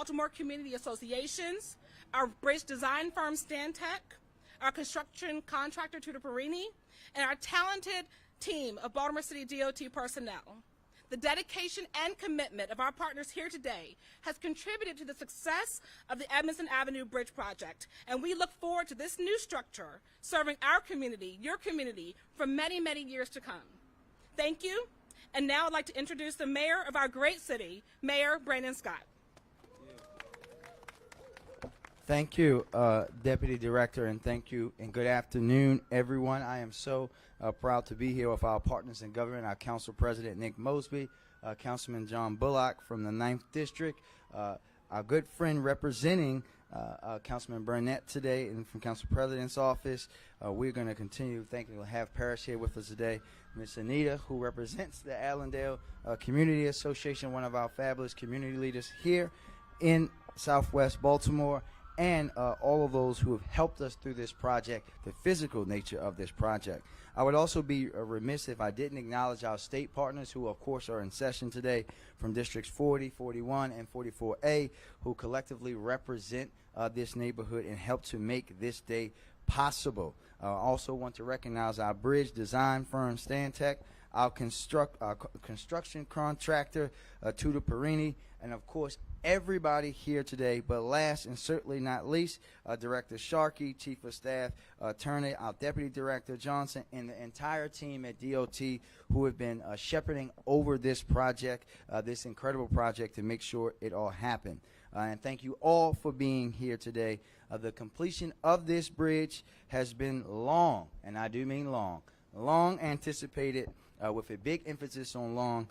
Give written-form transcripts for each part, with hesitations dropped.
Baltimore community associations, our bridge design firm Stantec, our construction contractor Tudor Perini, and our talented team of Baltimore City DOT personnel. The dedication and commitment of our partners here today has contributed to the success of the Edmondson Avenue Bridge project, and we look forward to this new structure serving our community, your community, for many, many years to come. Thank you, and now I'd like to introduce the mayor of our great city, Mayor Brandon Scott. Thank you, Deputy Director, and thank you, and good afternoon, everyone. I am so proud to be here with our partners in government, our Council President, Nick Mosby, Councilman John Bullock from the 9th District, our good friend representing Councilman Burnett today, and from Council President's office. We're going to continue. Thank you. We'll have Parrish here with us today. Ms. Anita, who represents the Allendale Community Association, one of our fabulous community leaders here in Southwest Baltimore, and all of those who have helped us through this project, the physical nature of this project. I would also be remiss if I didn't acknowledge our state partners who, of course, are in session today from Districts 40, 41, and 44A, who collectively represent this neighborhood and help to make this day possible. I also want to recognize our bridge design firm, Stantec, our construction contractor, Tudor Perini, and, of course, everybody here today, but last and certainly not least, Director Sharkey, Chief of Staff Turner, our Deputy Director Johnson, and the entire team at DOT who have been shepherding over this project, this incredible project, to make sure it all happened. And thank you all for being here today. The completion of this bridge has been long, and I do mean long anticipated, with a big emphasis on long.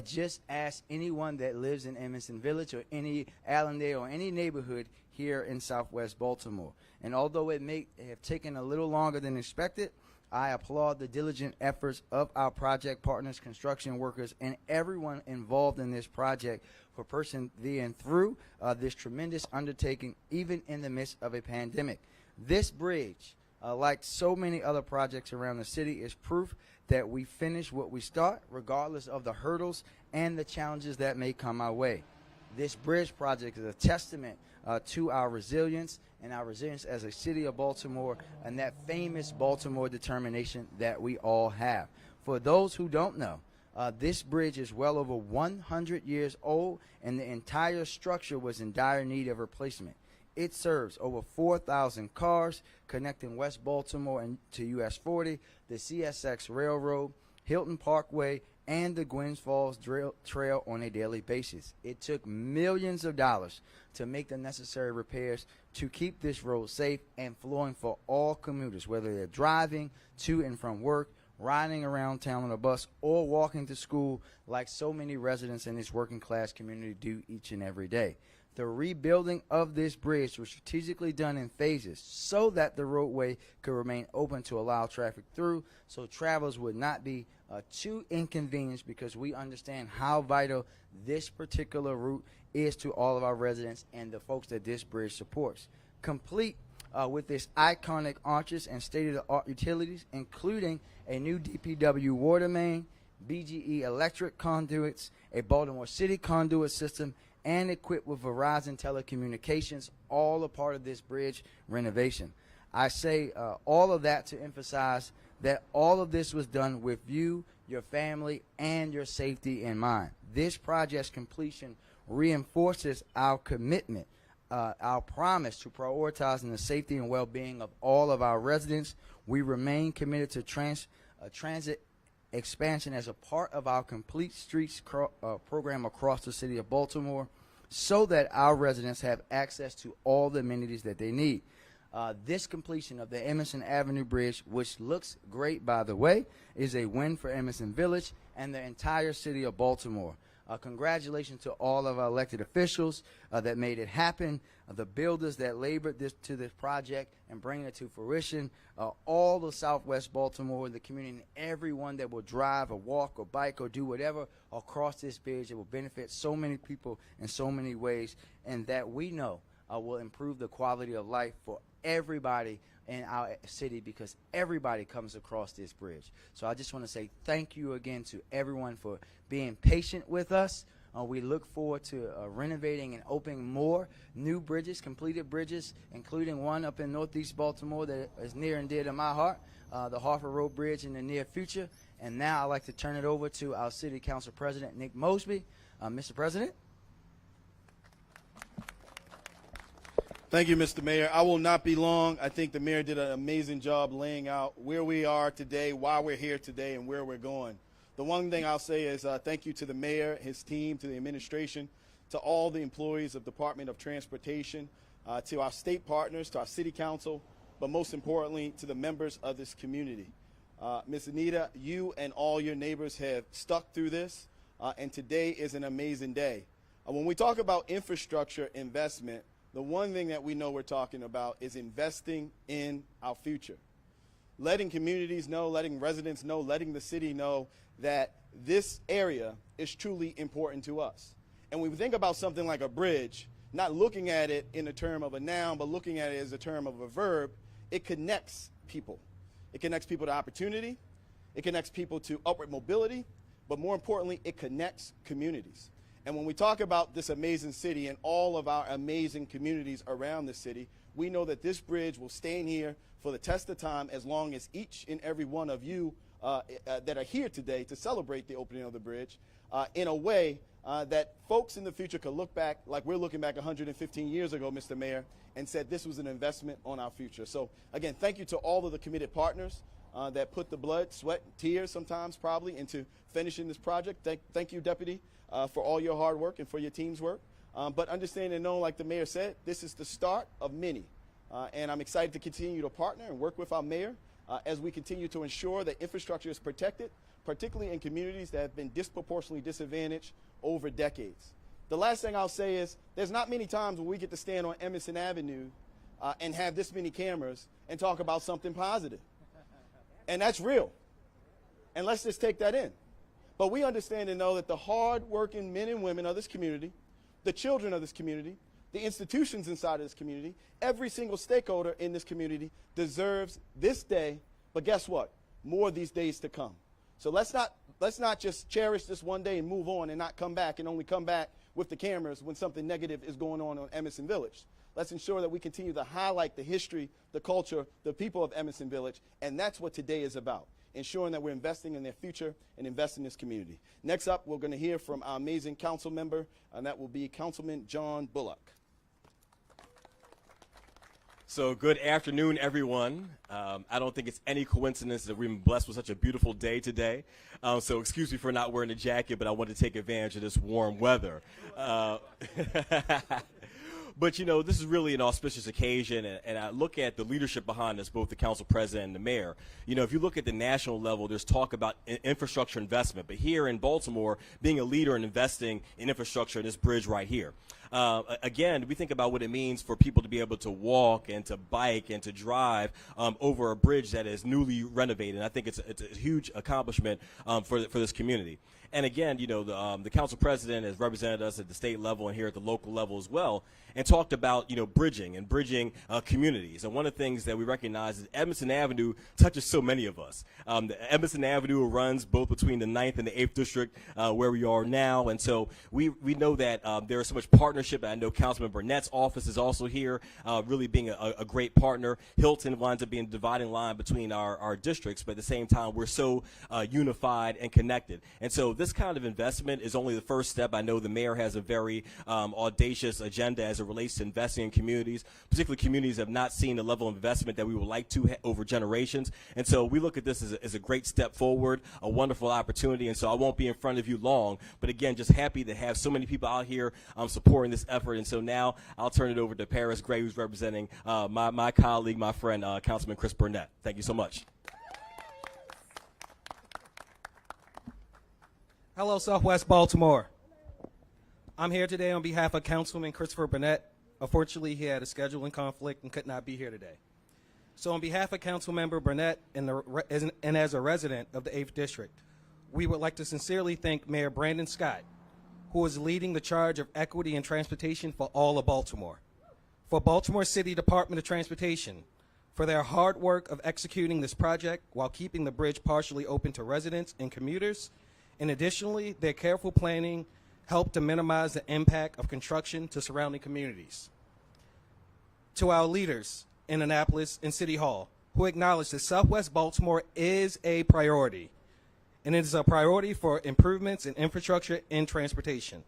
Just ask anyone that lives in Edmondson Village or any Allendale or any neighborhood here in Southwest Baltimore. And although it may have taken a little longer than expected, I applaud the diligent efforts of our project partners, construction workers, and everyone involved in this project for persevering through this tremendous undertaking, even in the midst of a pandemic. This bridge, like so many other projects around the city, is proof that we finish what we start, regardless of the hurdles and the challenges that may come our way. This bridge project is a testament to our resilience and our resilience as a city of Baltimore, and that famous Baltimore determination that we all have. For those who don't know, this bridge is well over 100 years old, and the entire structure was in dire need of replacement. It serves over 4,000 cars connecting West Baltimore and to US 40, the CSX Railroad, Hilton Parkway, and the Gwynns Falls Trail on a daily basis. It took millions of dollars to make the necessary repairs to keep this road safe and flowing for all commuters, whether they're driving to and from work, riding around town on a bus, or walking to school like so many residents in this working class community do each and every day. The rebuilding of this bridge was strategically done in phases so that the roadway could remain open to allow traffic through, so travelers would not be too inconvenienced, because we understand how vital this particular route is to all of our residents and the folks that this bridge supports. Complete with its iconic arches and state-of-the-art utilities, including a new DPW water main, BGE electric conduits, a Baltimore City conduit system, and equipped with Verizon telecommunications, all a part of this bridge renovation. I say all of that to emphasize that all of this was done with you, your family, and your safety in mind. This project's completion reinforces our commitment, our promise to prioritizing the safety and well-being of all of our residents. We remain committed to transit expansion as a part of our Complete Streets program across the city of Baltimore, so that our residents have access to all the amenities that they need. This completion of the Edmondson Avenue Bridge, which looks great, by the way, is a win for Edmondson Village and the entire city of Baltimore. Congratulations to all of our elected officials that made it happen, the builders that labored to this project and bringing it to fruition, all the Southwest Baltimore, the community, and everyone that will drive or walk or bike or do whatever across this bridge. It will benefit so many people in so many ways, and that we know will improve the quality of life for everybody in our city, because everybody comes across this bridge. So I just want to say thank you again to everyone for being patient with us, We look forward to renovating and opening more new bridges, completed bridges, including one up in Northeast Baltimore that is near and dear to my heart, the Harford Road Bridge, in the near future. And now I'd like to turn it over to our City Council President, Nick Mosby. Mr. President. Thank you, Mr. Mayor. I will not be long. I think the mayor did an amazing job laying out where we are today, why we're here today, and where we're going. The one thing I'll say is thank you to the mayor, his team, to the administration, to all the employees of Department of Transportation, to our state partners, to our city council, but most importantly, to the members of this community. Ms. Anita, you and all your neighbors have stuck through this, and today is an amazing day. When we talk about infrastructure investment, the one thing that we know we're talking about is investing in our future. Letting communities know, letting residents know, letting the city know that this area is truly important to us. And when we think about something like a bridge, not looking at it in the term of a noun, but looking at it as a term of a verb, it connects people. It connects people to opportunity, it connects people to upward mobility, but more importantly, it connects communities. And when we talk about this amazing city and all of our amazing communities around the city, we know that this bridge will stand here for the test of time as long as each and every one of you that are here today to celebrate the opening of the bridge in a way that folks in the future could look back like we're looking back 115 years ago, Mr. Mayor, and said this was an investment on our future. So again, thank you to all of the committed partners that put the blood, sweat, tears sometimes probably into finishing this project. Thank you, Deputy, for all your hard work and for your team's work. But understand and know, like the mayor said, this is the start of many. And I'm excited to continue to partner and work with our mayor as we continue to ensure that infrastructure is protected, particularly in communities that have been disproportionately disadvantaged over decades. The last thing I'll say is there's not many times when we get to stand on Edmondson Avenue and have this many cameras and talk about something positive. And that's real. And let's just take that in. But we understand and know that the hard-working men and women of this community, the children of this community, the institutions inside of this community, every single stakeholder in this community deserves this day, but guess what? More of these days to come. So let's not just cherish this one day and move on and not come back and only come back with the cameras when something negative is going on Edmondson Village. Let's ensure that we continue to highlight the history, the culture, the people of Edmondson Village, and that's what today is about, ensuring that we're investing in their future and investing in this community. Next up, we're going to hear from our amazing council member, and that will be Councilman John Bullock. So good afternoon, everyone. I don't think it's any coincidence that we've been blessed with such a beautiful day today. So excuse me for not wearing a jacket, but I wanted to take advantage of this warm weather. But, you know, this is really an auspicious occasion, and I look at the leadership behind this, both the council president and the mayor. You know, if you look at the national level, there's talk about infrastructure investment. But here in Baltimore, being a leader and investing in infrastructure in this bridge right here. Again, we think about what it means for people to be able to walk and to bike and to drive over a bridge that is newly renovated. And I think it's a huge accomplishment for this community. And again, you know, the council president has represented us at the state level and here at the local level as well, and talked about, you know, bridging communities. And one of the things that we recognize is Edmondson Avenue touches so many of us. The Edmondson Avenue runs both between the 9th and the 8th district where we are now. And so we know that there is so much partnership. I know Councilman Burnett's office is also here, really being a great partner. Hilton winds up being the dividing line between our districts, but at the same time, we're so unified and connected. And so this kind of investment is only the first step. I know the mayor has a very audacious agenda as it relates to investing in communities, particularly communities that have not seen the level of investment that we would like to over generations. And so we look at this as a great step forward, a wonderful opportunity. And so I won't be in front of you long, but again, just happy to have so many people out here supporting this effort. And so now I'll turn it over to Paris Gray, who's representing my colleague, my friend, Councilman Chris Burnett. Thank you so much. Hello, Southwest Baltimore. I'm here today on behalf of Councilman Christopher Burnett. Unfortunately, he had a scheduling conflict and could not be here today. So on behalf of Councilmember Burnett and as a resident of the 8th District, we would like to sincerely thank Mayor Brandon Scott, who is leading the charge of equity and transportation for all of Baltimore, for Baltimore City Department of Transportation, for their hard work of executing this project while keeping the bridge partially open to residents and commuters, and additionally, their careful planning help to minimize the impact of construction to surrounding communities. To our leaders in Annapolis and City Hall, who acknowledge that Southwest Baltimore is a priority, and it is a priority for improvements in infrastructure and transportation.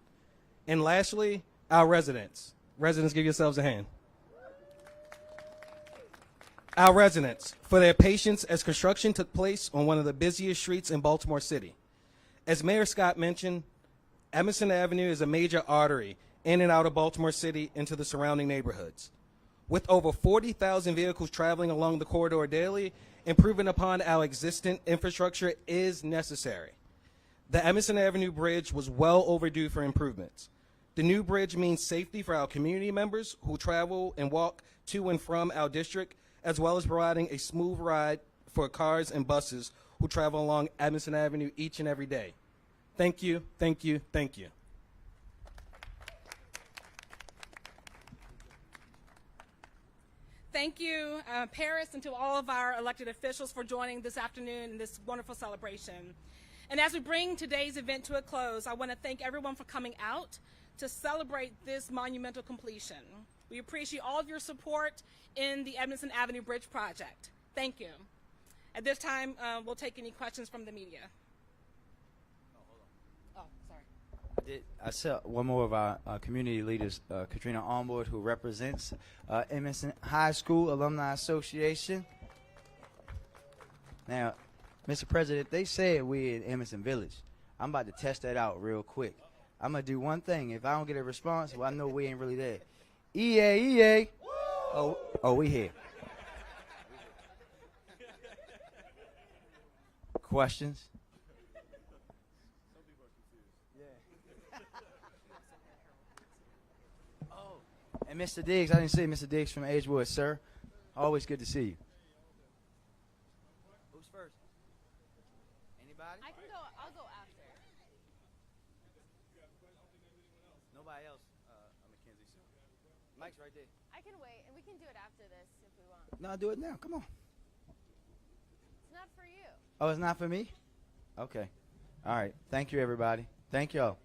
And lastly, our residents. Residents, give yourselves a hand. Our residents, for their patience as construction took place on one of the busiest streets in Baltimore City. As Mayor Scott mentioned, Edmondson Avenue is a major artery in and out of Baltimore City into the surrounding neighborhoods. With over 40,000 vehicles traveling along the corridor daily, improving upon our existing infrastructure is necessary. The Edmondson Avenue Bridge was well overdue for improvements. The new bridge means safety for our community members who travel and walk to and from our district, as well as providing a smooth ride for cars and buses who travel along Edmondson Avenue each and every day. Thank you, thank you, thank you. Thank you, Paris, and to all of our elected officials for joining this afternoon in this wonderful celebration. And as we bring today's event to a close, I want to thank everyone for coming out to celebrate this monumental completion. We appreciate all of your support in the Edmondson Avenue Bridge project. Thank you. At this time, we'll take any questions from the media. Oh, sorry. I saw one more of our community leaders, Katrina Onboard, who represents Edmondson High School Alumni Association. Now, Mr. President, they said we're in Edmondson Village. I'm about to test that out real quick. I'm going to do one thing. If I don't get a response, well, I know we ain't really there. EA. Oh, we here. Questions? Oh, and Mr. Diggs, I didn't see Mr. Diggs from Edgewood, sir. Always good to see you. Who's first? Anybody? I can go. I'll go after. Nobody else. Mackenzie soon. Mike's right there. I can wait, and we can do it after this if we want. No, do it now. Come on. It's not for you. Oh, it's not for me? Okay. All right. Thank you, everybody. Thank y'all.